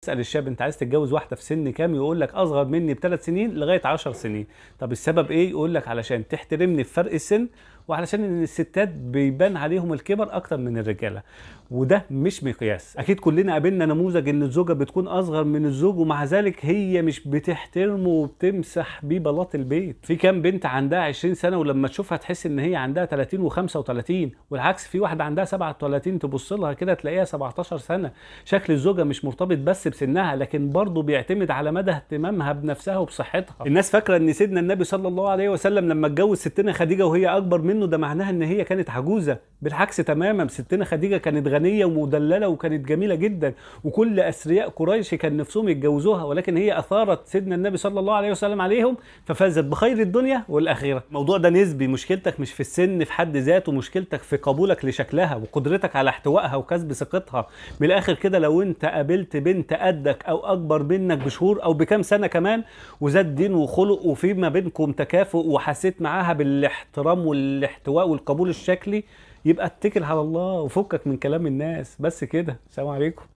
تسال الشاب انت عايز تتجوز واحده في سن كام، يقول لك اصغر مني ب3 سنين لغايه 10 سنين. طب السبب ايه؟ يقول لك علشان تحترمني في فرق السن، وعلشان ان الستات بيبان عليهم الكبر اكتر من الرجاله. وده مش مقياس. اكيد كلنا قابلنا نموذج ان الزوجه بتكون اصغر من الزوج ومع ذلك هي مش بتحترمه وبتمسح بيه بلاط البيت. في كام بنت عندها 20 سنه ولما تشوفها تحس ان هي عندها 30 و35، والعكس في واحده عندها 37 تبص لها كده تلاقيها 17 سنه. شكل الزوجه مش مرتبط بس بسنها، لكن برضه بيعتمد على مدى اهتمامها بنفسها وبصحتها. الناس فاكره ان سيدنا النبي صلى الله عليه وسلم لما اتجوز ستنا خديجه وهي اكبر منه ده معناها ان هي كانت عجوزه. بالعكس تماما، ستنا خديجه كانت غنيه ومدلله وكانت جميله جدا، وكل اثرياء قريش كان نفسهم يتجوزوها، ولكن هي اثارت سيدنا النبي صلى الله عليه وسلم عليهم ففازت بخير الدنيا والاخره. الموضوع ده نسبي، مشكلتك مش في السن في حد ذاته، مشكلتك في قبولك لشكلها وقدرتك على احتوائها وكسب ثقتها. من الاخر كده، لو انت قابلت بنت قدك او اكبر منك بشهور او بكام سنه كمان، وزاد دين وخلق وفي ما بينكم تكافؤ وحسيت معاها بالاحترام والاحتواء والقبول الشكلي، يبقى اتكل على الله وفكك من كلام الناس. بس كده، السلام عليكم.